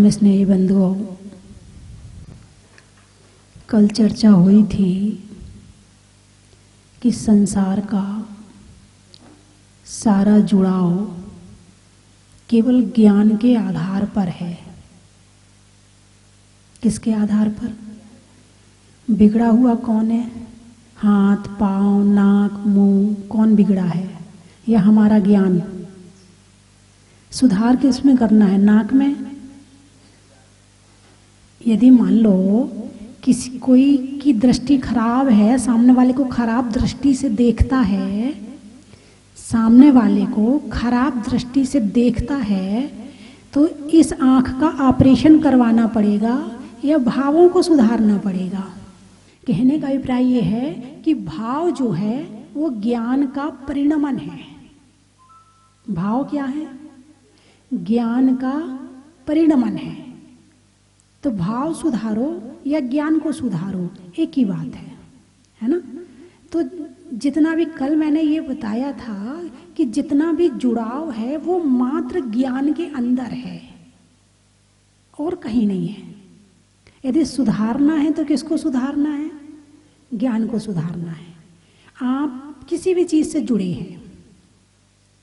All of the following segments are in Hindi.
परम स्नेही बंधुओं, कल चर्चा हुई थी कि संसार का सारा जुड़ाव केवल ज्ञान के आधार पर है। किसके आधार पर? बिगड़ा हुआ कौन है? हाथ, पाँव, नाक, मुंह, कौन बिगड़ा है? यह हमारा ज्ञान। सुधार किसमें करना है? नाक में। यदि मान लो किसी कोई की दृष्टि खराब है, सामने वाले को खराब दृष्टि से देखता है, सामने वाले को खराब दृष्टि से देखता है, तो इस आँख का ऑपरेशन करवाना पड़ेगा या भावों को सुधारना पड़ेगा? कहने का अभिप्राय ये है कि भाव जो है वो ज्ञान का परिणमन है। भाव क्या है? ज्ञान का परिणमन है। तो भाव सुधारो या ज्ञान को सुधारो, एक ही बात है ना? तो जितना भी कल मैंने ये बताया था कि जितना भी जुड़ाव है वो मात्र ज्ञान के अंदर है और कहीं नहीं है। यदि सुधारना है तो किसको सुधारना है? ज्ञान को सुधारना है। आप किसी भी चीज़ से जुड़े हैं,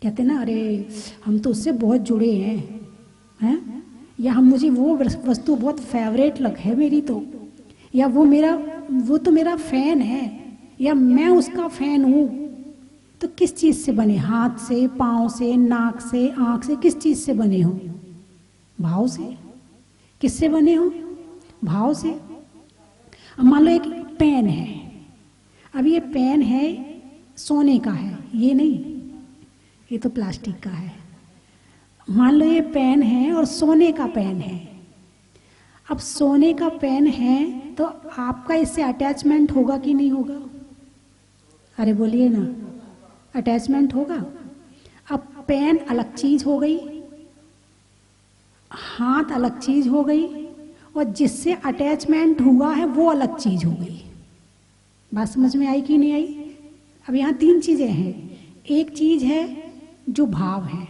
कहते ना, अरे हम तो उससे बहुत जुड़े हैं या हम, मुझे वो वस्तु बहुत फेवरेट लग है मेरी, तो या वो तो मेरा फैन है या मैं उसका फैन हूँ। तो किस चीज़ से बने? हाथ से, पाँव से, नाक से, आँख से, किस चीज़ से बने हो? भाव से। किससे बने हो? भाव से। अब मान लो एक पेन है, अब ये पेन है सोने का है, ये नहीं, ये तो प्लास्टिक का है। मान लो ये पेन है और सोने का पेन है। अब सोने का पेन है तो आपका इससे अटैचमेंट होगा कि नहीं होगा? अरे बोलिए ना, अटैचमेंट होगा। अब पेन अलग चीज हो गई, हाथ अलग चीज हो गई, और जिससे अटैचमेंट हुआ है वो अलग चीज हो गई। बात समझ में आई कि नहीं आई? अब यहाँ तीन चीजें हैं। एक चीज है जो भाव है,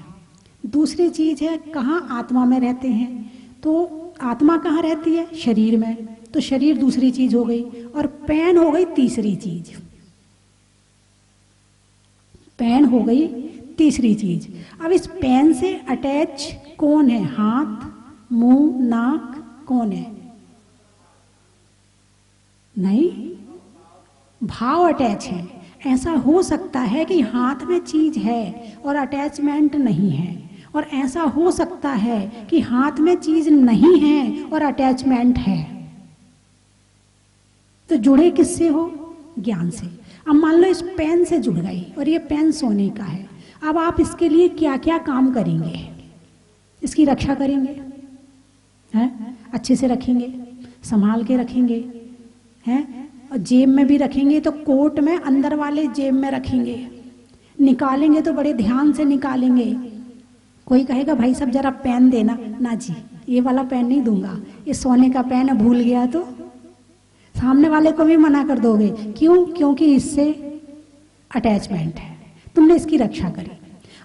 दूसरी चीज है कहाँ आत्मा में रहते हैं, तो आत्मा कहाँ रहती है? शरीर में, तो शरीर दूसरी चीज हो गई, और पेन हो गई तीसरी चीज। पेन हो गई तीसरी चीज। अब इस पेन से अटैच कौन है? हाथ, मुंह, नाक, कौन है? नहीं, भाव अटैच है। ऐसा हो सकता है कि हाथ में चीज है और अटैचमेंट नहीं है, और ऐसा हो सकता है कि हाथ में चीज नहीं है और अटैचमेंट है। तो जुड़े किससे हो? ज्ञान से। अब मान लो इस पेन से जुड़ गई और ये पेन सोने का है। अब आप इसके लिए क्या क्या काम करेंगे? इसकी रक्षा करेंगे, हैं? अच्छे से रखेंगे, संभाल के रखेंगे, हैं? और जेब में भी रखेंगे तो कोट में अंदर वाले जेब में रखेंगे, निकालेंगे तो बड़े ध्यान से निकालेंगे। कोई कहेगा भाई साहब जरा पेन देना, ना जी ये वाला पेन नहीं दूंगा, ये सोने का पेन है, भूल गया तो सामने वाले को भी मना कर दोगे। क्यों? क्योंकि इससे अटैचमेंट है, तुमने इसकी रक्षा करी।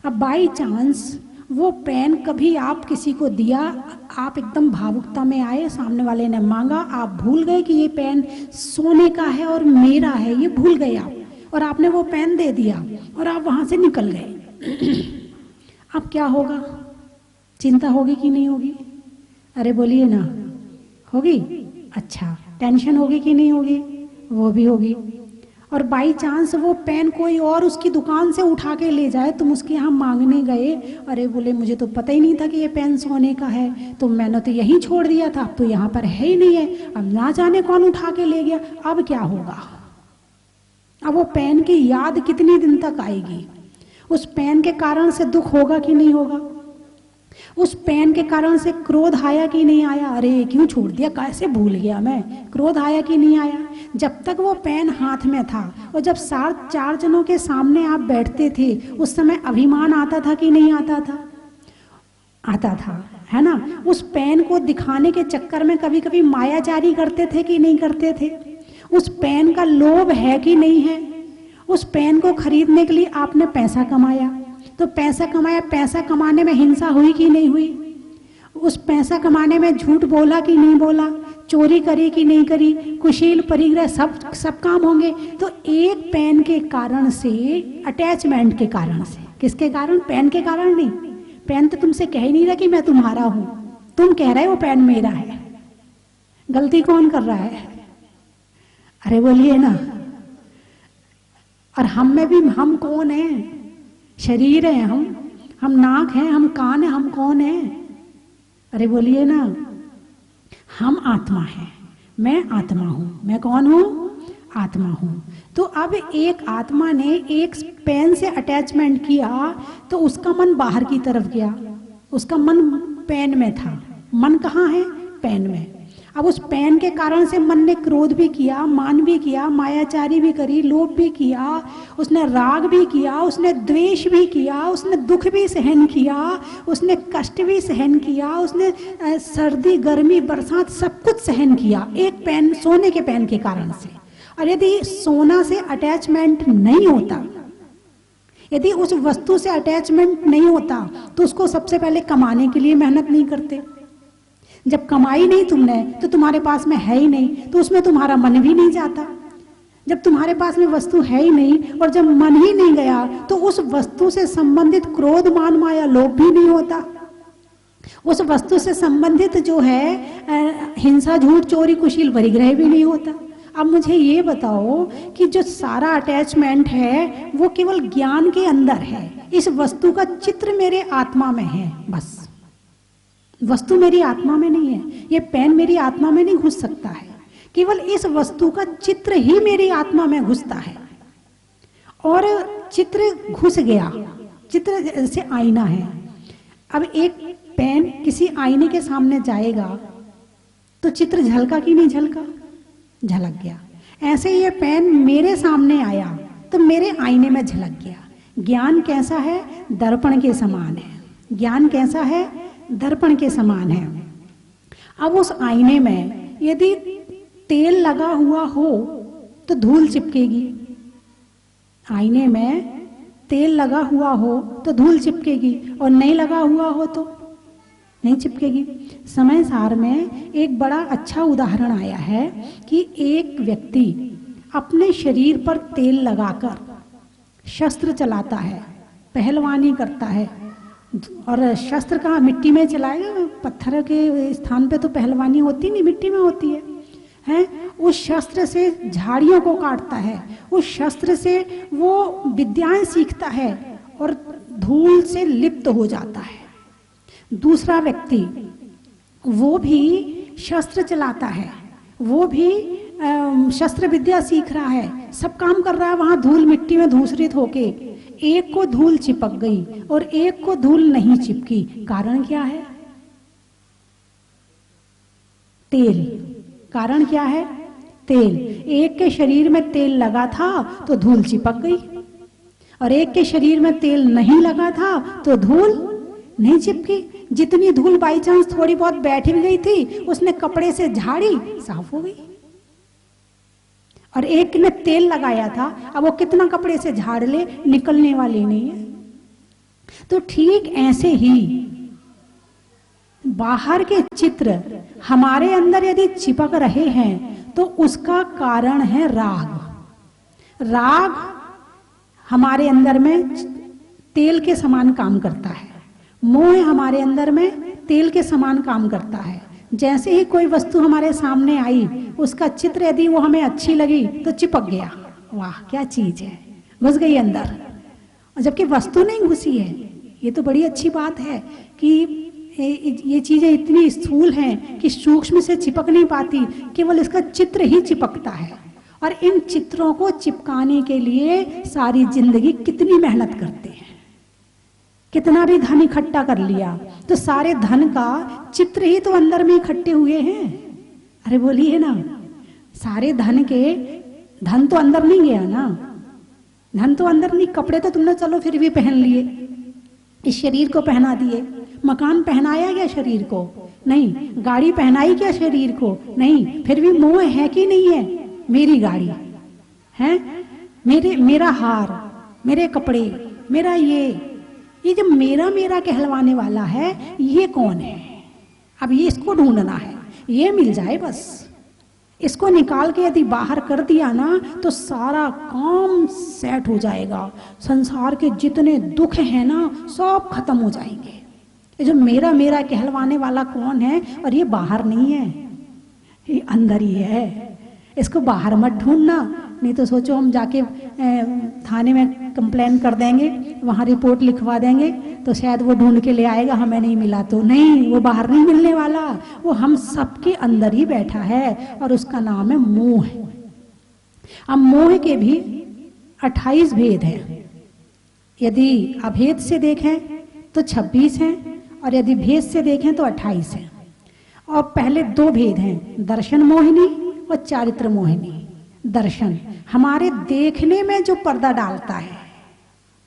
अब बाई चांस वो पेन कभी आप किसी को दिया, आप एकदम भावुकता में आए, सामने वाले ने मांगा, आप भूल गए कि ये पेन सोने का है और मेरा है, ये भूल गए आप, और आपने वो पेन दे दिया और आप वहां से निकल गए। अब क्या होगा? चिंता होगी कि नहीं होगी? अरे बोलिए ना, होगी। अच्छा, टेंशन होगी कि नहीं होगी? वो भी होगी। और बाई चांस वो पेन कोई और उसकी दुकान से उठा के ले जाए, तुम उसके यहाँ मांगने गए, अरे बोले मुझे तो पता ही नहीं था कि ये पेन सोने का है, तो मैंने तो यहीं छोड़ दिया था, अब तो यहाँ पर है ही नहीं है, अब ना जाने कौन उठा के ले गया। अब क्या होगा? अब वो पेन की याद कितनी दिन तक आएगी? उस पेन के कारण से दुख होगा कि नहीं होगा? उस पेन के कारण से क्रोध आया कि नहीं आया? अरे क्यों छोड़ दिया, कैसे भूल गया मैं? क्रोध आया कि नहीं आया? जब तक वो पेन हाथ में था और जब चार जनों के सामने आप बैठते थे, उस समय अभिमान आता था कि नहीं आता था? आता था, है ना? उस पेन को दिखाने के चक्कर में कभी कभी मायाजारी करते थे कि नहीं करते थे? उस पेन का लोभ है कि नहीं है? उस पेन को खरीदने के लिए आपने पैसा कमाया, तो पैसा कमाया, पैसा कमाने में हिंसा हुई कि नहीं हुई? उस पैसा कमाने में झूठ बोला कि नहीं बोला, चोरी करी कि नहीं करी, कुशील परिग्रह, सब काम होंगे। तो एक पेन के कारण से, अटैचमेंट के कारण से, किसके कारण? पेन के कारण नहीं। पेन तो तुमसे कह ही नहीं रहा कि मैं तुम्हारा हूं, तुम कह रहे हो पेन मेरा है। गलती कौन कर रहा है? अरे बोलिए ना। और हम में भी हम कौन है? शरीर है हम नाक हैं, हम कान हैं, हम कौन है? अरे बोलिए ना। हम आत्मा हैं, मैं आत्मा हूं। मैं कौन हूं? आत्मा हूं। तो अब एक आत्मा ने एक पेन से अटैचमेंट किया तो उसका मन बाहर की तरफ गया, उसका मन पेन में था। मन कहाँ है? पेन में। अब उस पेन के कारण से मन ने क्रोध भी किया, मान भी किया, मायाचारी भी करी, लोभ भी किया, उसने राग भी किया, उसने द्वेष भी किया, उसने दुख भी सहन किया, उसने कष्ट भी सहन किया, उसने सर्दी गर्मी बरसात सब कुछ सहन किया एक पेन, सोने के पेन के कारण से। और यदि सोना से अटैचमेंट नहीं होता, यदि उस वस्तु से अटैचमेंट नहीं होता तो उसको सबसे पहले कमाने के लिए मेहनत नहीं करते। जब कमाई नहीं तुमने तो तुम्हारे पास में है ही नहीं, तो उसमें तुम्हारा मन भी नहीं जाता। जब तुम्हारे पास में वस्तु है ही नहीं और जब मन ही नहीं गया तो उस वस्तु से संबंधित क्रोध मान माया लोभ भी नहीं होता। उस वस्तु से संबंधित जो है हिंसा झूठ चोरी कुशील परिग्रह भी नहीं होता। अब मुझे ये बताओ कि जो सारा अटैचमेंट है वो केवल ज्ञान के अंदर है, इस वस्तु का चित्र मेरे आत्मा में है, बस। वस्तु मेरी आत्मा में नहीं है, ये पेन मेरी आत्मा में नहीं घुस सकता है, केवल इस वस्तु का चित्र ही मेरी आत्मा में घुसता है। और चित्र घुस गया, चित्र जैसे आईना है। अब एक पेन किसी आईने के सामने जाएगा तो चित्र झलका कि नहीं झलका? झलक गया। ऐसे ये पेन मेरे सामने आया तो मेरे आईने में झलक गया। ज्ञान कैसा है? दर्पण के समान है। ज्ञान कैसा है? दर्पण के समान है। अब उस आईने में यदि तेल लगा हुआ हो तो धूल चिपकेगी, आईने में तेल लगा हुआ हो तो धूल चिपकेगी, और नहीं लगा हुआ हो तो नहीं चिपकेगी। समय सार में एक बड़ा अच्छा उदाहरण आया है कि एक व्यक्ति अपने शरीर पर तेल लगाकर शस्त्र चलाता है, पहलवानी करता है। और शस्त्र कहाँ मिट्टी में चलाएगा? पत्थर के स्थान पे तो पहलवानी होती नहीं, मिट्टी में होती है? उस शस्त्र से झाड़ियों को काटता है, उस शस्त्र से वो विद्याएं सीखता है और धूल से लिप्त हो जाता है। दूसरा व्यक्ति वो भी शस्त्र चलाता है, वो भी शस्त्र विद्या सीख रहा है, सब काम कर रहा है, वहां धूल मिट्टी में धूसरित होके एक को धूल चिपक गई और एक को धूल नहीं चिपकी। कारण क्या है? तेल। कारण क्या है? तेल। एक के शरीर में तेल लगा था तो धूल चिपक गई, और एक के शरीर में तेल नहीं लगा था तो धूल नहीं चिपकी। जितनी धूल बाई चांस थोड़ी बहुत बैठ भी गई थी, उसने कपड़े से झाड़ी, साफ हो गई। और एक ने तेल लगाया था, अब वो कितना कपड़े से झाड़ ले, निकलने वाली नहीं है। तो ठीक ऐसे ही बाहर के चित्र हमारे अंदर यदि चिपक रहे हैं तो उसका कारण है राग। राग हमारे अंदर में तेल के समान काम करता है, मोह हमारे अंदर में तेल के समान काम करता है। जैसे ही कोई वस्तु हमारे सामने आई, उसका चित्र यदि वो हमें अच्छी लगी तो चिपक गया, वाह क्या चीज है, घुस गई अंदर। और जबकि वस्तु नहीं घुसी है। ये तो बड़ी अच्छी बात है कि ये चीजें इतनी स्थूल हैं कि सूक्ष्म से चिपक नहीं पाती, केवल इसका चित्र ही चिपकता है। और इन चित्रों को चिपकाने के लिए सारी जिंदगी कितनी मेहनत करते हैं। कितना भी धन इकट्ठा कर लिया तो सारे धन का चित्र ही तो अंदर में इकट्ठे हुए हैं। अरे बोलिए ना, सारे धन के धन तो अंदर नहीं गया ना, धन तो अंदर नहीं। कपड़े तो तुमने चलो फिर भी पहन लिए, इस शरीर को पहना दिए। मकान पहनाया क्या शरीर को? नहीं। गाड़ी पहनाई क्या शरीर को? नहीं। फिर भी मोह है कि नहीं है? मेरी गाड़ी है, मेरा हार, मेरे कपड़े, मेरा ये जो मेरा मेरा कहलवाने वाला है, ये कौन है? अब ये इसको ढूंढना है, ये मिल जाए बस। इसको निकाल के यदि बाहर कर दिया ना तो सारा काम सेट हो जाएगा। संसार के जितने दुख हैं ना सब खत्म हो जाएंगे। ये जो मेरा मेरा कहलवाने वाला कौन है, और ये बाहर नहीं है, ये अंदर ही है। इसको बाहर मत ढूंढना, नहीं तो सोचो हम जाके थाने में कंप्लेन कर देंगे, वहाँ रिपोर्ट लिखवा देंगे तो शायद वो ढूंढ के ले आएगा, हमें नहीं मिला तो। नहीं, वो बाहर नहीं मिलने वाला, वो हम सबके अंदर ही बैठा है और उसका नाम है मोह। अब मोह के भी 28 भेद हैं। यदि अभेद से देखें तो 26 हैं और यदि भेद से देखें तो 28 हैं। और पहले 2 भेद हैं, दर्शन मोहिनी और चारित्र मोहिनी। दर्शन हमारे देखने में जो पर्दा डालता है,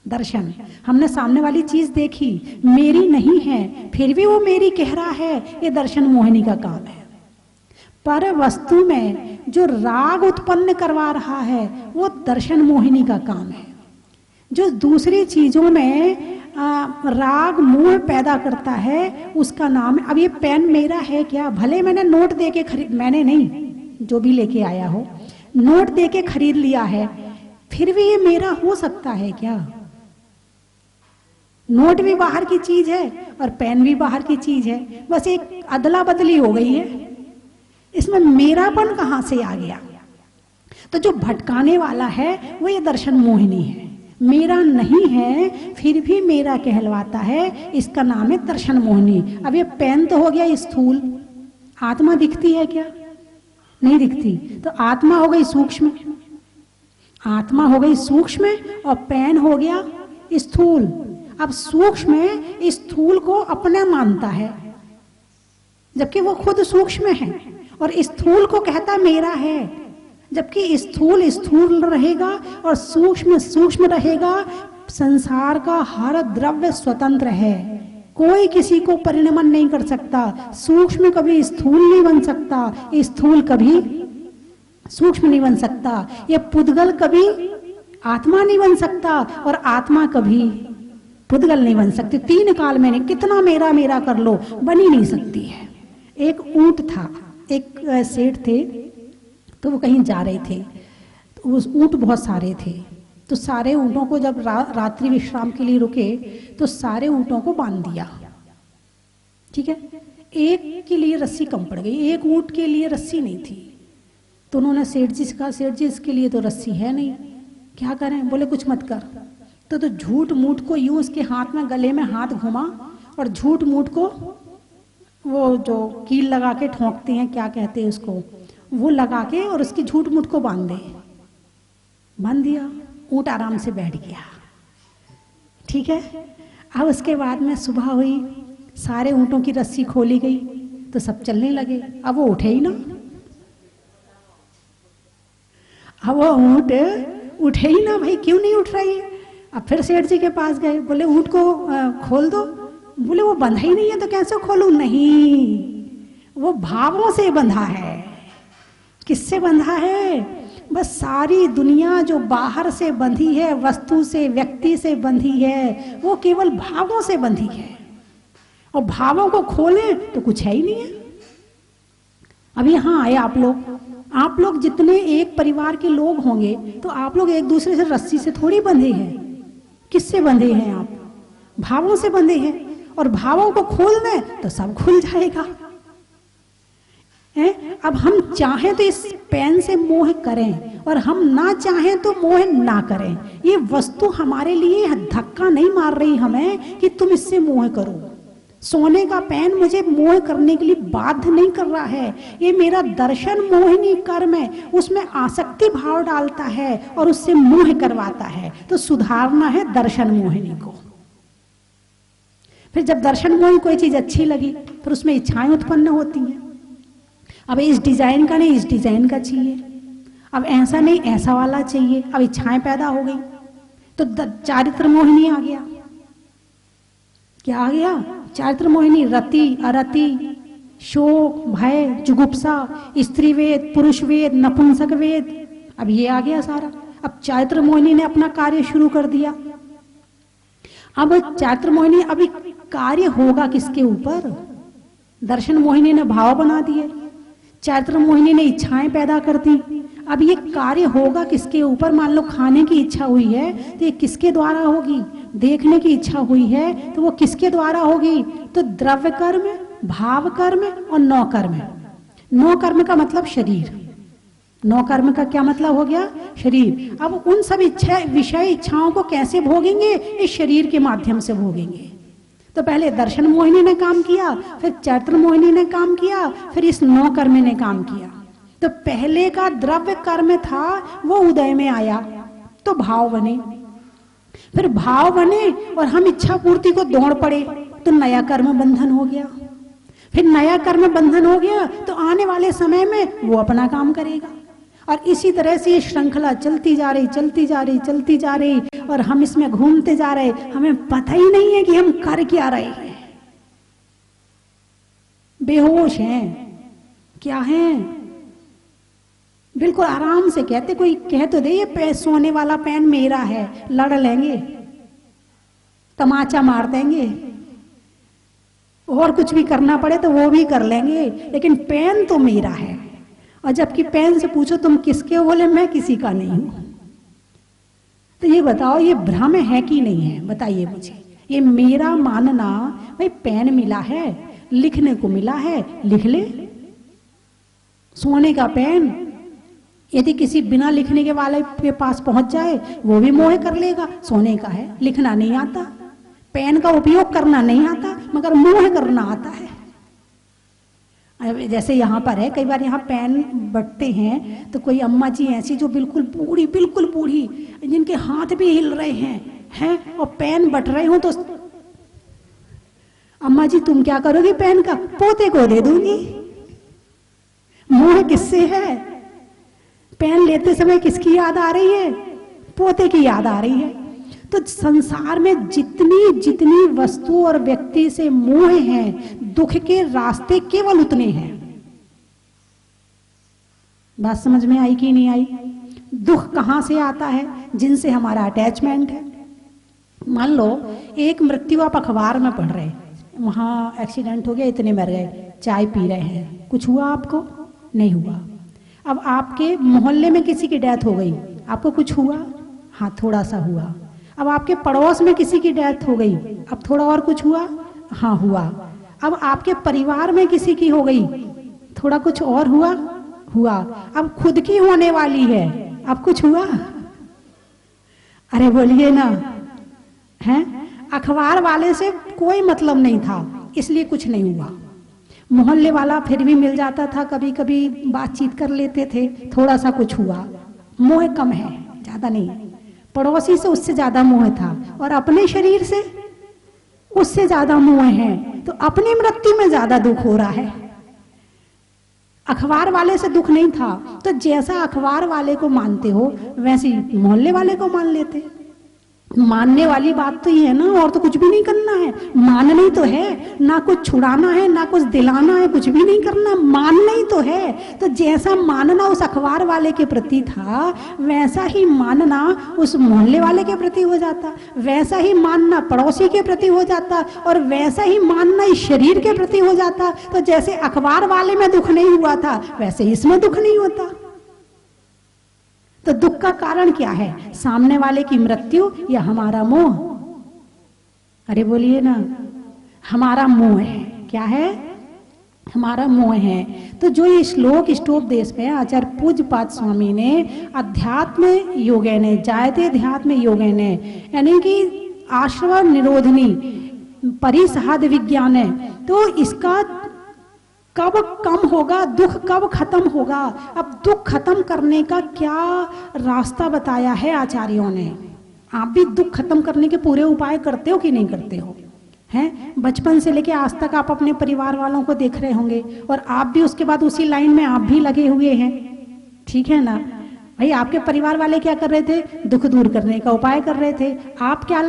दर्शन हमने सामने वाली चीज देखी, मेरी नहीं है फिर भी वो मेरी कह रहा है, ये दर्शन मोहिनी का काम है। पर वस्तु में जो राग उत्पन्न करवा रहा है वो दर्शन मोहिनी का काम है। जो दूसरी चीजों में राग मोह पैदा करता है उसका नाम है। अब ये पेन मेरा है क्या? भले मैंने नोट दे के खरीद, मैंने नहीं, जो भी लेके आया हो, नोट दे के खरीद लिया है, फिर भी ये मेरा हो सकता है क्या? नोट भी बाहर की चीज है और पेन भी बाहर की चीज है, बस एक अदला बदली हो गई है। इसमें मेरापन कहां से आ गया? तो जो भटकाने वाला है वो ये दर्शन मोहिनी है। मेरा नहीं है फिर भी मेरा कहलवाता है, इसका नाम है दर्शन मोहिनी। अब ये पेन तो हो गया स्थूल, आत्मा दिखती है क्या? नहीं दिखती। तो आत्मा हो गई सूक्ष्म, आत्मा हो गई सूक्ष्म और पेन हो गया स्थूल। अब सूक्ष्म स्थूल को अपना मानता है जबकि वो खुद सूक्ष्म है, और स्थूल को कहता मेरा है, जबकि स्थूल स्थूल रहेगा और सूक्ष्म सूक्ष्म रहेगा। संसार का हर द्रव्य स्वतंत्र है, कोई किसी को परिणमन नहीं कर सकता। सूक्ष्म कभी स्थूल नहीं बन सकता, स्थूल कभी सूक्ष्म नहीं बन सकता। ये पुद्गल कभी आत्मा नहीं बन सकता और आत्मा कभी पुद्गल नहीं बन सकती। 3 काल में कितना मेरा मेरा कर लो, बन ही नहीं सकती है। एक ऊंट था, एक सेठ थे, तो वो कहीं जा रहे थे, तो उस ऊंट बहुत सारे थे। तो सारे ऊँटों को जब रात्रि विश्राम के लिए रुके तो सारे ऊँटों को बांध दिया, ठीक है। एक के लिए रस्सी कम पड़ गई, एक ऊँट के लिए रस्सी नहीं थी। तो उन्होंने सेठ जी से कहा, सेठ जी इसके लिए तो रस्सी है नहीं, क्या करें? बोले कुछ मत कर। तो झूठ मूठ को यूं उसके हाथ में, गले में हाथ घुमा और झूठ मूठ को वो जो कील लगा के ठोंकते हैं, क्या कहते हैं उसको, वो लगा के और उसकी झूठ मूठ को बांध दिया। ऊँट आराम से बैठ गया, ठीक है। अब उसके बाद में सुबह हुई, सारे ऊँटों की रस्सी खोली गई तो सब चलने लगे। अब वो उठे ही ना, अब वो ऊँट उठे ही ना, भाई क्यों नहीं उठ रही है? अब फिर सेठ जी के पास गए, बोले ऊँट को खोल दो। बोले वो बंधा ही नहीं है तो कैसे खोलूं? नहीं, वो भावों से बंधा है। किससे बंधा है? बस सारी दुनिया जो बाहर से बंधी है, वस्तु से, व्यक्ति से बंधी है, वो केवल भावों से बंधी है। और भावों को खोलें तो कुछ है ही नहीं है। अब यहाँ आए आप लोग जितने एक परिवार के लोग होंगे तो आप लोग एक दूसरे से रस्सी से थोड़ी बंधे हैं। किससे बंधे हैं आप? भावों से बंधे हैं। और भावों को खोल दें तो सब खुल जाएगा। अब हम चाहें तो इस पेन से मोह करें और हम ना चाहें तो मोह ना करें। ये वस्तु हमारे लिए धक्का नहीं मार रही हमें कि तुम इससे मोह करो। सोने का पेन मुझे मोह करने के लिए बाध्य नहीं कर रहा है। ये मेरा दर्शन मोहिनी कर्म है, उसमें आसक्ति भाव डालता है और उससे मोह करवाता है। तो सुधारना है दर्शन मोहिनी को। फिर जब दर्शन मोहिनी कोई चीज अच्छी लगी फिर उसमें इच्छाएं उत्पन्न होती हैं। अब इस डिजाइन का नहीं, इस डिजाइन का चाहिए, अब ऐसा नहीं ऐसा वाला चाहिए। अब इच्छाएं पैदा हो गई तो चारित्र मोहिनी आ गया। क्या आ गया? चारित्र मोहिनी। रति, अरति, शोक, भय, जुगुप्सा, स्त्री वेद, पुरुष वेद, नपुंसक वेद, अब ये आ गया सारा। अब चारित्र मोहिनी ने अपना कार्य शुरू कर दिया। अब चारित्र मोहिनी अभी कार्य होगा किसके ऊपर? दर्शन मोहिनी ने भाव बना दिए, चैत्र मोहिनी ने इच्छाएं पैदा कर दी। अब ये कार्य होगा किसके ऊपर? मान लो खाने की इच्छा हुई है तो ये किसके द्वारा होगी? देखने की इच्छा हुई है तो वो किसके द्वारा होगी? तो द्रव्य कर्म, भाव कर्म और नौ कर्म। नौ कर्म का मतलब शरीर, नौ कर्म का क्या मतलब हो गया? शरीर। अब उन सब इच्छा विषय इच्छाओं को कैसे भोगेंगे? इस शरीर के माध्यम से भोगेंगे। तो पहले दर्शन मोहिनी ने काम किया, फिर चैत्र मोहिनी ने काम किया, फिर इस नौ कर्म ने काम किया। तो पहले का द्रव्य कर्म था वो उदय में आया तो भाव बने, फिर भाव बने और हम इच्छा पूर्ति को दौड़ पड़े तो नया कर्म बंधन हो गया, फिर नया कर्म बंधन हो गया तो आने वाले समय में वो अपना काम करेगा। और इसी तरह से ये श्रृंखला चलती जा रही, चलती जा रही, चलती जा रही, और हम इसमें घूमते जा रहे, हमें पता ही नहीं है कि हम कर क्या रहे हैं, बेहोश हैं, क्या हैं, बिल्कुल आराम से कहते। कोई कह तो दे ये सोने वाला पेन मेरा है, लड़ लेंगे, तमाचा मार देंगे, और कुछ भी करना पड़े तो वो भी कर लेंगे, लेकिन पेन तो मेरा है। और जबकि पेन से पूछो तुम किसके हो, बोले मैं किसी का नहीं हूं। तो ये बताओ ये भ्रम है कि नहीं है? बताइए मुझे। ये मेरा मानना, भाई पेन मिला है, लिखने को मिला है, लिख ले। सोने का पेन यदि किसी बिना लिखने के वाले के पास पहुंच जाए वो भी मोह कर लेगा, सोने का है, लिखना नहीं आता, पेन का उपयोग करना नहीं आता, मगर मोह करना आता है। जैसे यहाँ पर है, कई बार यहाँ पेन बटते हैं तो कोई अम्मा जी ऐसी जो बिल्कुल बूढ़ी, जिनके हाथ भी हिल रहे हैं और पेन बट रहे हो, तो अम्मा जी तुम क्या करोगी पेन का? पोते को दे दूंगी। मोह किससे है? पेन लेते समय किसकी याद आ रही है? पोते की याद आ रही है। तो संसार में जितनी जितनी वस्तु और व्यक्ति से मोह है, दुख के रास्ते केवल उतने हैं। बात समझ में आई कि नहीं आई? दुख कहां से आता है? जिनसे हमारा अटैचमेंट है। मान लो एक मृत्यु आप अखबार में पढ़ रहे, वहां एक्सीडेंट हो गया, इतने मर गए, चाय पी रहे हैं, कुछ हुआ आपको? नहीं हुआ। अब आपके मोहल्ले में किसी की डेथ हो गई, आपको कुछ हुआ? हाँ थोड़ा सा हुआ। अब आपके पड़ोस में किसी की डेथ हो गई, अब थोड़ा और कुछ हुआ? हाँ हुआ। अब आपके परिवार में किसी की हो गई, थोड़ा कुछ और हुआ? हुआ। अब खुद की होने वाली है, अब कुछ हुआ? अरे बोलिए ना, हैं? अखबार वाले से कोई मतलब नहीं था, इसलिए कुछ नहीं हुआ। मोहल्ले वाला फिर भी मिल जाता था, कभी कभी बातचीत कर लेते थे, थोड़ा सा कुछ हुआ। मोह कम है, ज्यादा नहीं। पड़ोसी से उससे ज्यादा मोह था, और अपने शरीर से उससे ज्यादा मोह है, तो अपनी मृत्यु में ज्यादा दुख हो रहा है। अखबार वाले से दुख नहीं था, तो जैसा अखबार वाले को मानते हो वैसे मोहल्ले वाले को मान लेते। मानने वाली बात तो ये है ना, और तो कुछ भी नहीं करना है, मानना ही तो है, ना कुछ छुड़ाना है ना कुछ दिलाना है, कुछ भी नहीं करना, मानना ही तो है। तो जैसा मानना उस अखबार वाले के प्रति था, वैसा ही मानना उस मोहल्ले वाले के प्रति हो जाता, वैसा ही मानना पड़ोसी के प्रति हो जाता, और वैसा ही मानना इस शरीर के प्रति हो जाता। तो जैसे अखबार वाले में दुख नहीं हुआ था, वैसे इसमें दुख नहीं होता। तो दुख का कारण क्या है? सामने वाले की मृत्यु या हमारा मोह? अरे बोलिए ना, हमारा मोह है। क्या है? हमारा मोह है। तो जो ये श्लोक स्टोपदेश पे आचार्य पूज्यपाद स्वामी ने अध्यात्म योगेने जायते अध्यात्म योगेने, यानी कि आश्रव निरोधनी परिसाध विज्ञान है, तो इसका कब कम होगा, दुख कब खत्म होगा। अब दुख खत्म करने का क्या रास्ता बताया है आचार्यों ने। आप भी दुख खत्म करने के पूरे उपाय करते हो कि नहीं करते हो? हैं? बचपन से लेके आज तक आप अपने परिवार वालों को देख रहे होंगे, और आप भी उसके बाद उसी लाइन में आप भी लगे हुए हैं, ठीक है ना भाई? आपके परिवार वाले क्या कर रहे थे? दुख दूर करने का उपाय कर रहे थे। आप क्या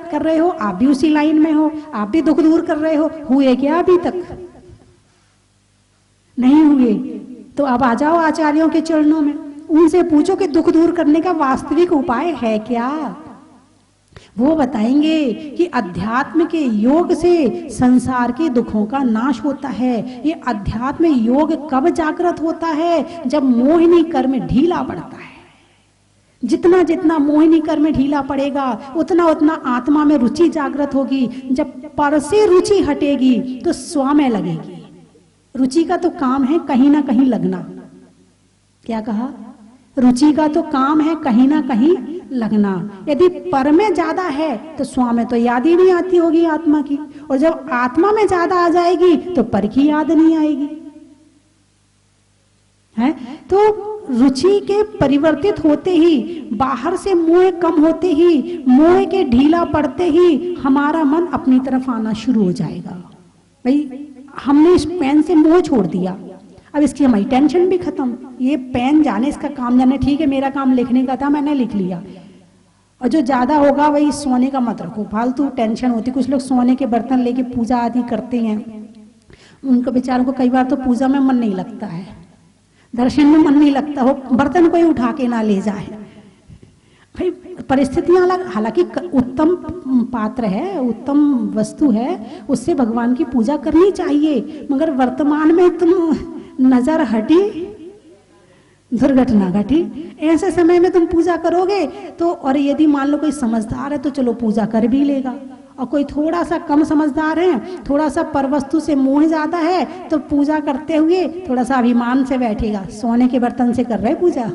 कर रहे हो? आप भी उसी लाइन में हो, आप भी दुख दूर कर रहे हो। हुए क्या अभी तक? नहीं हुए। तो अब आ जाओ आचार्यों के चरणों में, उनसे पूछो कि दुख दूर करने का वास्तविक उपाय है क्या? वो बताएंगे कि अध्यात्म के योग से संसार के दुखों का नाश होता है। ये अध्यात्म योग कब जागृत होता है? जब मोहिनी कर्म ढीला पड़ता है। जितना जितना मोहिनी कर्म ढीला पड़ेगा उतना उतना आत्मा में रुचि जागृत होगी। जब पर से रुचि हटेगी तो स्व में लगेगी। रुचि का तो काम है कहीं ना कहीं लगना। क्या कहा? रुचि का तो काम है कहीं ना कहीं लगना। यदि पर में ज्यादा है तो स्व में तो याद ही नहीं आती होगी आत्मा की, और जब आत्मा में ज्यादा आ जाएगी तो पर की याद नहीं आएगी। है तो रुचि के परिवर्तित होते ही, बाहर से मोह कम होते ही, मोह के ढीला पड़ते ही हमारा मन अपनी तरफ आना शुरू हो जाएगा। भाई हमने इस पेन से मोह छोड़ दिया, अब इसकी हमारी टेंशन भी खत्म। ये पेन जाने, इसका काम जाने, ठीक है मेरा काम लिखने का था मैंने लिख लिया। और जो ज्यादा होगा वही सोने का मत रखो, फालतू टेंशन होती। कुछ लोग सोने के बर्तन लेके पूजा आदि करते हैं, उनको बेचारों को कई बार तो पूजा में मन नहीं लगता है, दर्शन में मन नहीं लगता हो, बर्तन कोई उठा के ना ले जाए। भाई परिस्थितियां अलग, हालांकि उत्तम पात्र है, उत्तम वस्तु है, उससे भगवान की पूजा करनी चाहिए, मगर वर्तमान में तुम नजर हटी दुर्घटना घटी, ऐसे समय में तुम पूजा करोगे तो, और यदि मान लो कोई समझदार है तो चलो पूजा कर भी लेगा, और कोई थोड़ा सा कम समझदार है, थोड़ा सा परवस्तु से मोह ज्यादा है, तो पूजा करते हुए थोड़ा सा अभिमान से बैठेगा। सोने के बर्तन से कर रहे पूजा,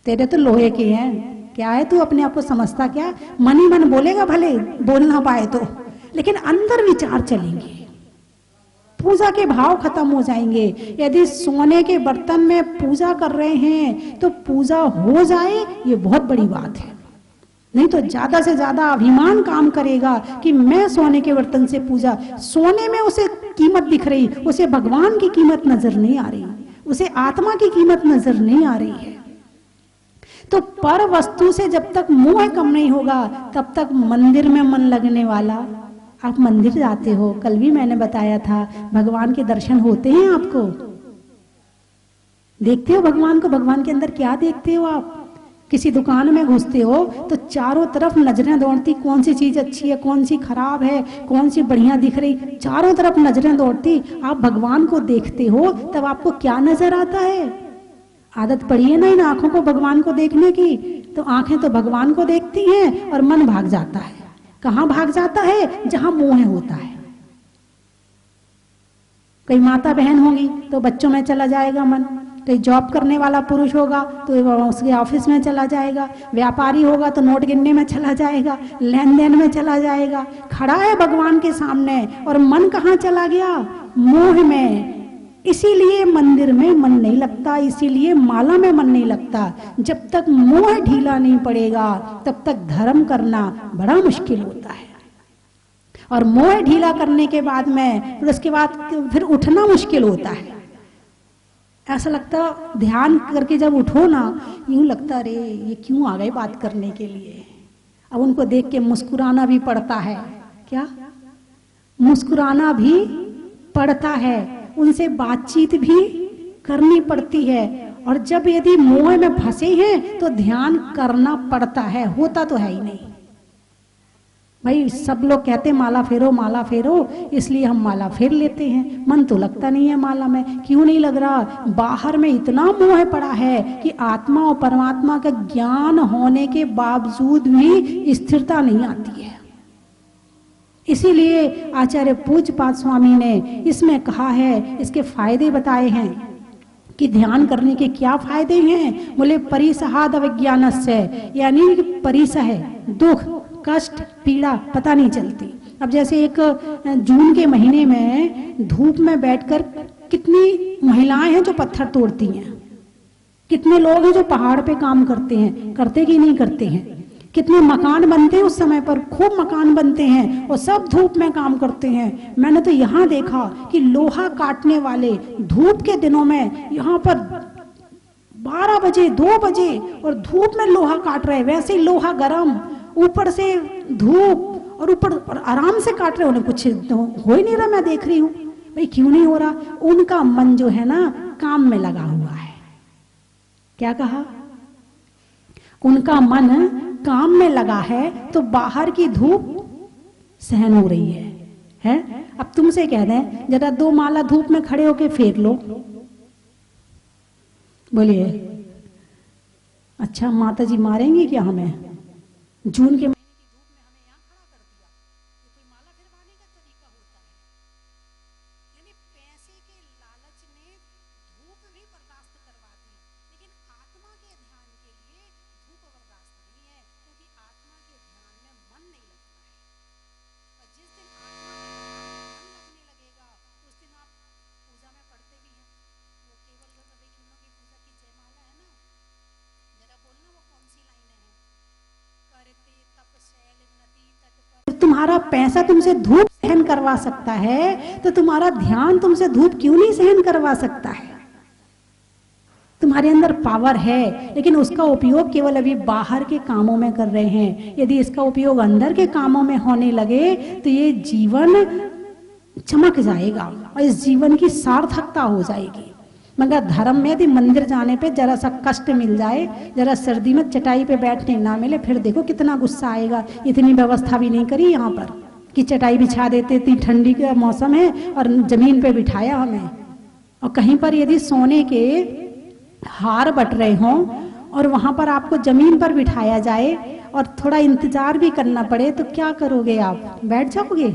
तेरे तो लोहे के हैं, क्या है तू अपने आप को समझता क्या? मन ही मन बोलेगा, भले बोल ना पाए तो, लेकिन अंदर विचार चलेंगे, पूजा के भाव खत्म हो जाएंगे। यदि सोने के बर्तन में पूजा कर रहे हैं तो पूजा हो जाए, ये बहुत बड़ी बात है। नहीं तो ज्यादा से ज्यादा अभिमान काम करेगा कि मैं सोने के बर्तन से पूजा, सोने में उसे कीमत दिख रही, उसे भगवान की कीमत नजर नहीं आ रही, उसे आत्मा की कीमत नजर नहीं आ रही है। तो पर वस्तु से जब तक मोह कम नहीं होगा तब तक मंदिर में मन लगने वाला। आप मंदिर जाते हो, कल भी मैंने बताया था, भगवान के दर्शन होते हैं आपको? देखते हो भगवान को? भगवान के अंदर क्या देखते हो आप? किसी दुकान में घुसते हो तो चारों तरफ नजरें दौड़ती, कौन सी चीज अच्छी है, कौन सी खराब है, कौन सी बढ़िया दिख रही, चारों तरफ नजरें दौड़ती। आप भगवान को देखते हो तब आपको क्या नजर आता है? आदत पड़ी है ना इन आंखों को भगवान को देखने की, तो आंखें तो भगवान को देखती हैं और मन भाग जाता है। कहां भाग जाता है? जहां मोह होता है। कई माता बहन होगी तो बच्चों में चला जाएगा मन, कहीं जॉब करने वाला पुरुष होगा तो उसके ऑफिस में चला जाएगा, व्यापारी होगा तो नोट गिनने में चला जाएगा, लेन देन में चला जाएगा। खड़ा है भगवान के सामने और मन कहाँ चला गया? मोह में। इसीलिए मंदिर में मन नहीं लगता, इसीलिए माला में मन नहीं लगता। जब तक मोह ढीला नहीं पड़ेगा तब तक धर्म करना बड़ा मुश्किल होता है, और मोह ढीला करने के बाद में फिर उसके बाद फिर उठना मुश्किल होता है। ऐसा लगता, ध्यान करके जब उठो ना, यूं लगता अरे ये क्यों आ गए बात करने के लिए। अब उनको देख के मुस्कुराना भी पड़ता है। क्या? मुस्कुराना भी पड़ता है, उनसे बातचीत भी करनी पड़ती है। और जब यदि मोह में फंसे हैं तो ध्यान करना पड़ता है, होता तो है ही नहीं। भाई सब लोग कहते माला फेरो, इसलिए हम माला फेर लेते हैं। मन तो लगता नहीं है माला में। क्यों नहीं लग रहा? बाहर में इतना मोह पड़ा है कि आत्मा और परमात्मा का ज्ञान होने के बावजूद भी स्थिरता नहीं आती है। इसीलिए आचार्य पूज्यपाद स्वामी ने इसमें कहा है, इसके फायदे बताए हैं कि ध्यान करने के क्या फायदे हैं। बोले परिसहाद अविज्ञानस्य, यानी परिसह दुख कष्ट पीड़ा पता नहीं चलती। अब जैसे एक जून के महीने में धूप में बैठकर कितनी महिलाएं हैं जो पत्थर तोड़ती हैं, कितने लोग हैं जो पहाड़ पे काम करते हैं, करते कि नहीं करते हैं, कितने मकान बनते हैं उस समय पर, खूब मकान बनते हैं और सब धूप में काम करते हैं। मैंने तो यहाँ देखा कि लोहा काटने वाले धूप के दिनों में यहाँ पर 12 बजे 2 बजे और धूप में लोहा काट रहे, वैसे ही लोहा गरम, ऊपर से धूप और ऊपर और आराम से काट रहे, उन्हें कुछ हो ही नहीं रहा। मैं देख रही हूँ, भाई क्यों नहीं हो रहा? उनका मन जो है ना काम में लगा हुआ है। क्या कहा? उनका मन काम में लगा है तो बाहर की धूप सहन हो रही है? अब तुमसे कह दें जरा 2 माला धूप में खड़े होके फेर लो, बोलिए अच्छा माता जी मारेंगी क्या हमें? जून के तुम्हारा पैसा तुमसे धूप सहन करवा सकता है तो तुम्हारा ध्यान तुमसे धूप क्यों नहीं सहन करवा सकता है? तुम्हारे अंदर पावर है, लेकिन उसका उपयोग केवल अभी बाहर के कामों में कर रहे हैं। यदि इसका उपयोग अंदर के कामों में होने लगे तो ये जीवन चमक जाएगा और इस जीवन की सार्थकता हो जाएगी। मगर धर्म में यदि मंदिर जाने पे जरा सा कष्ट मिल जाए, जरा सर्दी में चटाई पे बैठने ना मिले, फिर देखो कितना गुस्सा आएगा। इतनी व्यवस्था भी नहीं करी यहाँ पर कि चटाई बिछा देते, इतनी ठंडी का मौसम है और जमीन पे बिठाया हमें। और कहीं पर यदि सोने के हार बट रहे हों और वहां पर आपको जमीन पर बिठाया जाए और थोड़ा इंतजार भी करना पड़े तो क्या करोगे आप? बैठ जाओगे?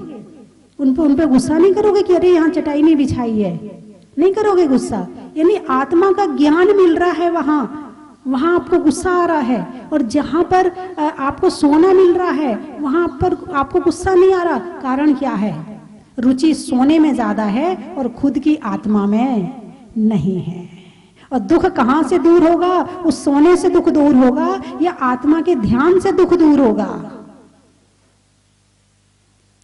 उन पे गुस्सा नहीं करोगे कि अरे यहाँ चटाई नहीं बिछाई है? नहीं करोगे गुस्सा। यानी आत्मा का ज्ञान मिल रहा है, वहां आपको गुस्सा आ रहा है, और जहां पर आपको सोना मिल रहा है वहां पर आपको गुस्सा नहीं आ रहा। कारण क्या है? रुचि सोने में ज्यादा है और खुद की आत्मा में नहीं है। और दुख कहां से दूर होगा? उस सोने से दुख दूर होगा या आत्मा के ध्यान से दुख दूर होगा?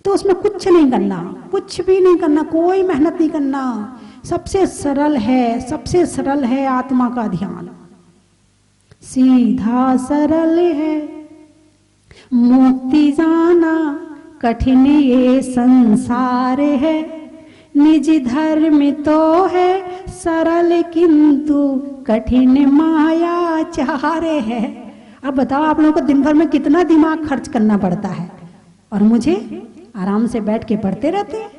तो उसमें कुछ नहीं करना, कुछ भी नहीं करना, कोई मेहनत नहीं करना। सबसे सरल है आत्मा का ध्यान। सीधा सरल है मुक्ति जाना, कठिन ये संसार है। निज धर्म तो है सरल किंतु कठिन मायाचार है। अब बताओ आप लोगों को दिन भर में कितना दिमाग खर्च करना पड़ता है, और मुझे आराम से बैठ के पढ़ते रहते हैं,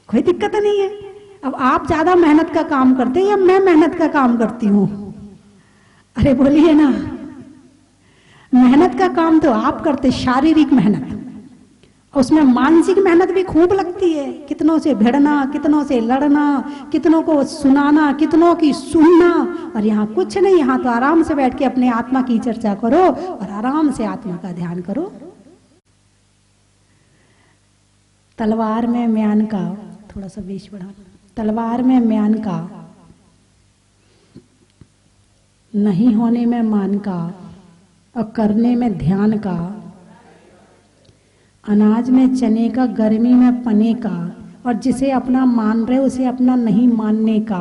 कोई दिक्कत नहीं है। अब आप ज्यादा मेहनत का काम करते हैं या मैं मेहनत का काम करती हूँ? अरे बोलिए ना। मेहनत का काम तो आप करते, शारीरिक मेहनत, उसमें मानसिक मेहनत भी खूब लगती है। कितनों से भिड़ना, कितनों से लड़ना, कितनों को सुनाना, कितनों की सुनना, और यहाँ कुछ नहीं। यहाँ तो आराम से बैठ के अपने आत्मा की चर्चा करो और आराम से आत्मा का ध्यान करो। तलवार में म्यान का, थोड़ा सा वेश बढ़ा, तलवार में म्यान का, नहीं होने में मान का और करने में ध्यान का, अनाज में चने का, गर्मी में पने का, और जिसे अपना मान रहे उसे अपना नहीं मानने का।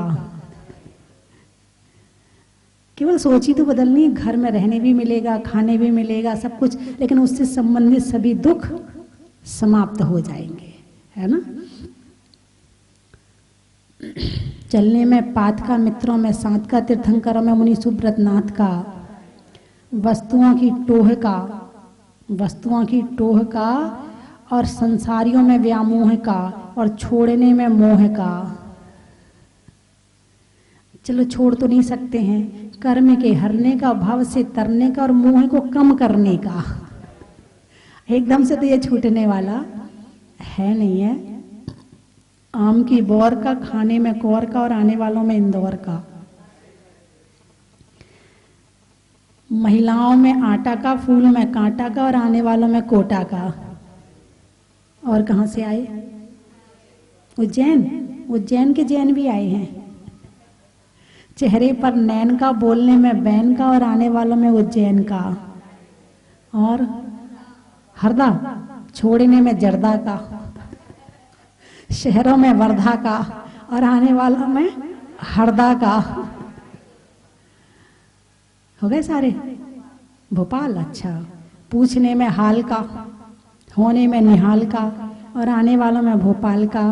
केवल सोच ही तो बदलनी है। घर में रहने भी मिलेगा, खाने भी मिलेगा, सब कुछ, लेकिन उससे संबंधित सभी दुख समाप्त हो जाएंगे, है ना। चलने में पात का, मित्रों में साथ का, तीर्थंकरों में मुनि सुब्रत नाथ का, वस्तुओं की टोह का, और संसारियों में व्यामोह का, और छोड़ने में मोह का। चलो छोड़ तो नहीं सकते हैं, कर्म के हरने का, भाव से तरने का, और मोह को कम करने का। एकदम से तो ये छूटने वाला है नहीं है। आम की बौर का, खाने में कौर का, और आने वालों में इंदौर का। महिलाओं में आटा का, फूल में कांटा का, और आने वालों में कोटा का। और कहां से आए? उज्जैन के जैन भी आए हैं। चेहरे पर नैन का, बोलने में बैन का, और आने वालों में उज्जैन का। और हरदा, छोड़ने में जर्दा का, शहरों में वर्धा का, और आने वालों में हरदा का। हो गए सारे? भोपाल, अच्छा। पूछने में हाल का, होने में निहाल का, और आने वालों में भोपाल का।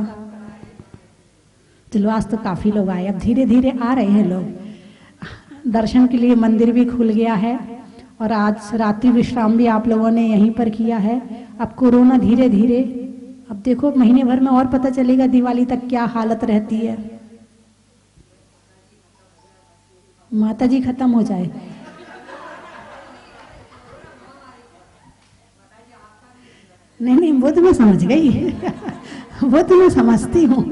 चलो आज तो काफी लोग आए, अब धीरे धीरे आ रहे हैं लोग। दर्शन के लिए मंदिर भी खुल गया है और आज रात्रि विश्राम भी आप लोगों ने यहीं पर किया है। अब कोरोना धीरे धीरे, अब देखो महीने भर में और पता चलेगा दिवाली तक क्या हालत रहती है। माता जी खत्म हो जाए, नहीं नहीं वो तो मैं समझ गई वो तो मैं समझती हूँ।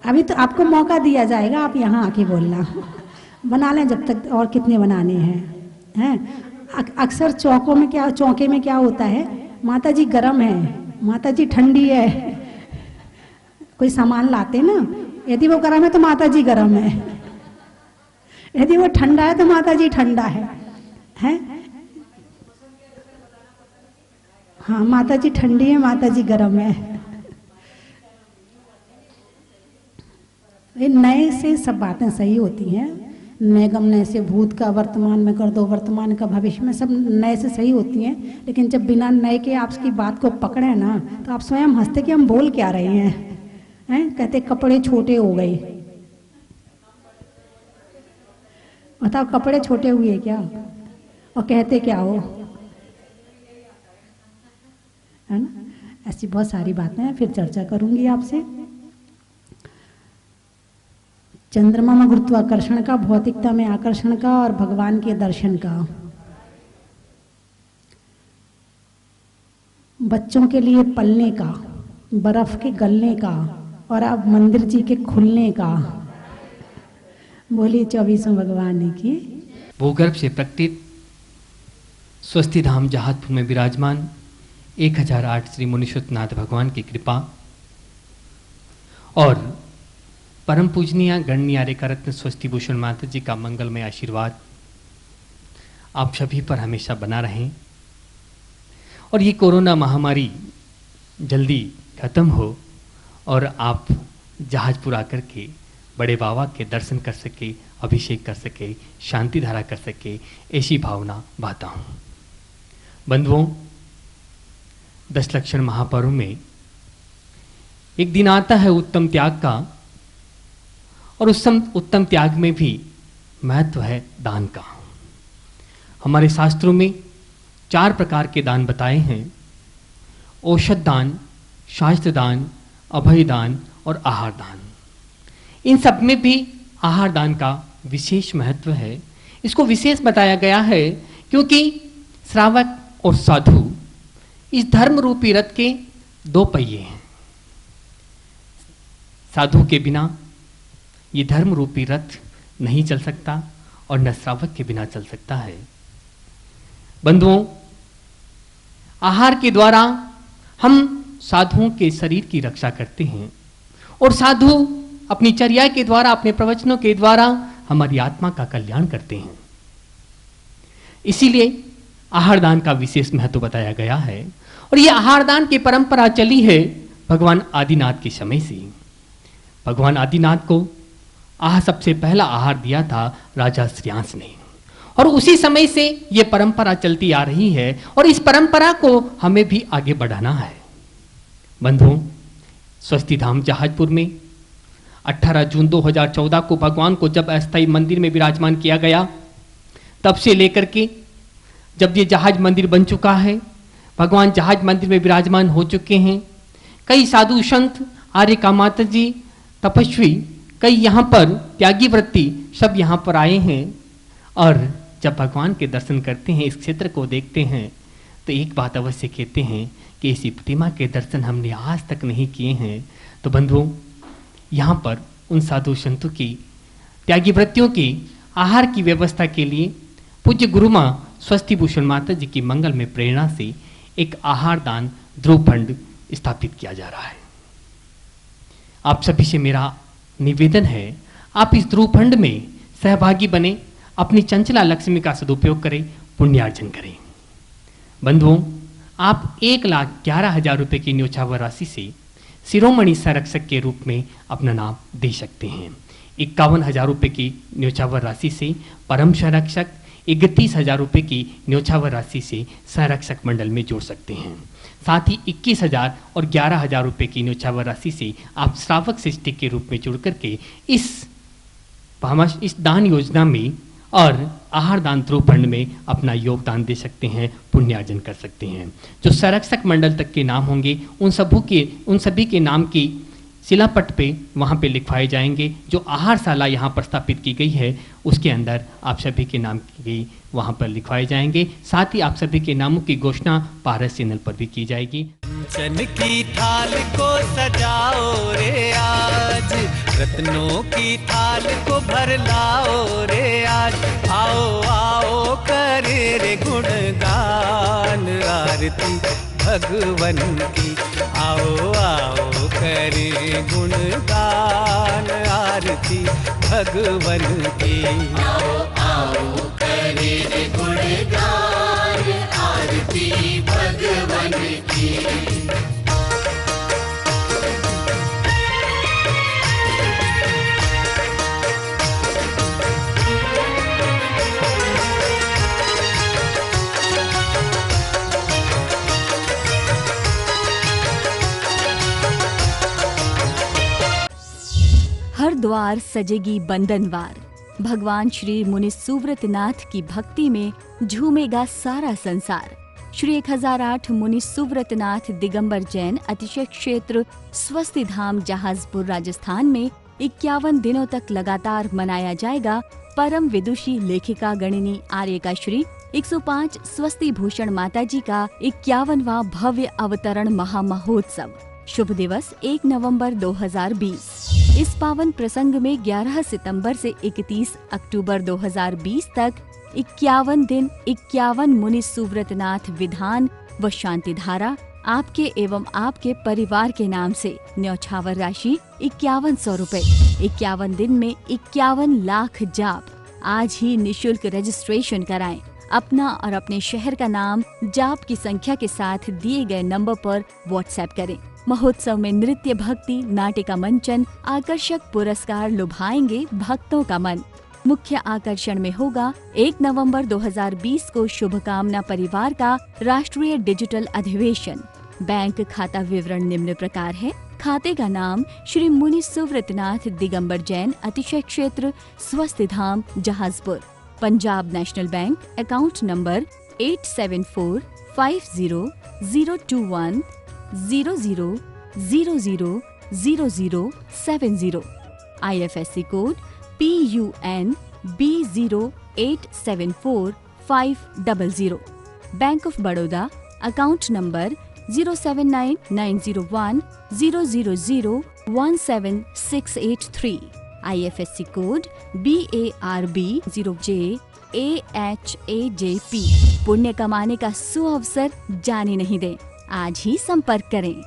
अभी तो आपको मौका दिया जाएगा, आप यहाँ आके बोलना, बना लें जब तक, और कितने बनाने हैं। अक्सर चौके में क्या होता है, माता जी गर्म है, माता जी ठंडी है, कोई सामान लाते ना, यदि वो गर्म है तो माता जी गर्म है, यदि वो ठंडा है तो माता जी ठंडा है, हैं? हाँ, माता जी ठंडी है, माता जी गर्म है। ये नए से सब बातें सही होती हैं, नए गम नए से, भूत का वर्तमान में कर दो, वर्तमान का भविष्य में, सब नए से सही होती हैं। लेकिन जब बिना नए के आप उसकी बात को पकड़े ना, तो आप स्वयं हंसते कि हम बोल क्या रहे हैं? कहते कपड़े छोटे हो गए, बताओ कपड़े छोटे हुए क्या, और कहते क्या हो, है ना? ऐसी बहुत सारी बातें हैं, फिर चर्चा करूंगी आपसे। चंद्रमा में गुरुत्वाकर्षण का, भौतिकता में आकर्षण का, और भगवान के दर्शन का। बच्चों के लिए पलने का, बर्फ के गलने का, और अब मंदिर जी के खुलने का। बोलिए 24वें भगवान की। भूगर्भ से प्रकटित स्वस्ति धाम जहाजपुर में विराजमान 1008 श्री मुनीश्वरनाथ भगवान की कृपा और परम पूजनीय गणनीय रेखा रत्न स्वस्ति भूषण माता जी का मंगलमय आशीर्वाद आप सभी पर हमेशा बना रहें, और ये कोरोना महामारी जल्दी खत्म हो और आप जहाजपुर आकर के बड़े बाबा के दर्शन कर सके, अभिषेक कर सके, शांति धारा कर सके, ऐसी भावना बाता हूँ। बंधुओं, 10 लक्षण महापर्व में एक दिन आता है उत्तम त्याग का, और उस उत्तम त्याग में भी महत्व है दान का। हमारे शास्त्रों में 4 प्रकार के दान बताए हैं: औषध दान, शास्त्र दान, अभय दान और आहार दान। इन सब में भी आहार दान का विशेष महत्व है। इसको विशेष बताया गया है क्योंकि श्रावक और साधु इस धर्म रूपी रथ के 2 पहिए हैं। साधु के बिना ये धर्म रूपी रथ नहीं चल सकता और न श्रावक के बिना चल सकता है। बंधुओं, आहार के द्वारा हम साधुओं के शरीर की रक्षा करते हैं, और साधु अपनी चर्या के द्वारा, अपने प्रवचनों के द्वारा हमारी आत्मा का कल्याण करते हैं। इसीलिए आहार दान का विशेष महत्व बताया गया है, और यह आहार दान की परंपरा चली है भगवान आदिनाथ के समय से। भगवान आदिनाथ को सबसे पहला आहार दिया था राजा श्रेयांस ने, और उसी समय से यह परंपरा चलती आ रही है, और इस परंपरा को हमें भी आगे बढ़ाना है। बंधुओं, स्वस्ति धाम जहाजपुर में 18 जून 2014 को भगवान को जब अस्थायी मंदिर में विराजमान किया गया, तब से लेकर के जब ये जहाज मंदिर बन चुका है, भगवान जहाज मंदिर में विराजमान हो चुके हैं। कई साधु संत, आर्य का माता जी, तपस्वी, कई यहाँ पर त्यागी वृत्ति सब यहाँ पर आए हैं, और जब भगवान के दर्शन करते हैं, इस क्षेत्र को देखते हैं, तो एक बात अवश्य कहते हैं कि ऐसी प्रतिमा के दर्शन हमने आज तक नहीं किए हैं। तो बंधुओं, यहाँ पर उन साधु संतों की त्यागी वृत्तियों की आहार की व्यवस्था के लिए पूज्य गुरु माँ स्वस्ति भूषण माता जी की मंगल में प्रेरणा से एक आहार दान ध्रुव फंड स्थापित किया जा रहा है। आप सभी से मेरा निवेदन है, आप इस ध्रुव फंड में सहभागी बने, अपनी चंचला लक्ष्मी का सदुपयोग करें, पुण्यार्जन करें। बंधुओं, आप 1,11,000 रुपये की न्योछावर राशि से शिरोमणि संरक्षक के रूप में अपना नाम दे सकते हैं। 51,000 रुपये की न्योछावर राशि से परम संरक्षक, 31,000 रुपये की न्योछावर राशि से संरक्षक मंडल में जोड़ सकते हैं। साथ ही 21,000 और 11,000 रुपये की न्योछावर राशि से आप श्रावक सृष्टि के रूप में जुड़ करके इस हम इस दान योजना में और आहार दान ध्रुव फंड में अपना योगदान दे सकते हैं, पुण्यार्जन कर सकते हैं। जो संरक्षक मंडल तक के नाम होंगे उन सभी के नाम की शिलापट पे वहाँ पे लिखवाए जाएंगे। जो आहारशाला यहाँ पर स्थापित की गई है उसके अंदर आप सभी के नाम की वहाँ पर लिखवाए जाएंगे। साथ ही आप सभी के नामों की घोषणा पारस चैनल पर भी की जाएगी। चन की थाल को सजाओ रे आज, रत्नों की थाल को भर लाओ रे आज। आओ आओ करे रे गुणगान आरती भगवन की। आओ आओ करे गुणगान आरती भगवन की। आओ आओ करे रे गुणगान आरती भगवन की। हर द्वार सजेगी बंधनवार। भगवान श्री मुनि सुव्रतनाथ की भक्ति में झूमेगा सारा संसार। श्री 1008 मुनि सुव्रतनाथ दिगंबर जैन अतिशय क्षेत्र स्वस्ति धाम जहाजपुर राजस्थान में 51 दिनों तक लगातार मनाया जाएगा परम विदुषी लेखिका गणिनी आर्यका श्री 105 स्वस्ति भूषण माताजी का 51वां भव्य अवतरण महामहोत्सव। शुभ दिवस 1 नवंबर 2020। इस पावन प्रसंग में 11 सितंबर से 31 अक्टूबर 2020 तक 51 दिन 51 मुनि सुव्रतनाथ विधान व शांति धारा आपके एवं आपके परिवार के नाम से न्यौछावर राशि 5100 रुपए। 51 दिन में 51 लाख जाप। आज ही निशुल्क रजिस्ट्रेशन कराएं। अपना और अपने शहर का नाम जाप की संख्या के साथ दिए गए नंबर पर व्हाट्सएप करें। महोत्सव में नृत्य, भक्ति, नाटिका मंचन, आकर्षक पुरस्कार लुभाएंगे भक्तों का मन। मुख्य आकर्षण में होगा 1 नवंबर 2020 को शुभकामना परिवार का राष्ट्रीय डिजिटल अधिवेशन। बैंक खाता विवरण निम्न प्रकार है। खाते का नाम श्री मुनि Suvratnath Digambar Jain Atishay Kshetra Swasti Dham Jahajpur. Punjab national bank account number 87405100000070। IFSC code PUN B0874500। Bank of Baroda account number 0799010001768 IFSC code BARB 0JAHAJP। पुण्य कमाने का सुअवसर जाने नहीं दें। आज ही संपर्क करें।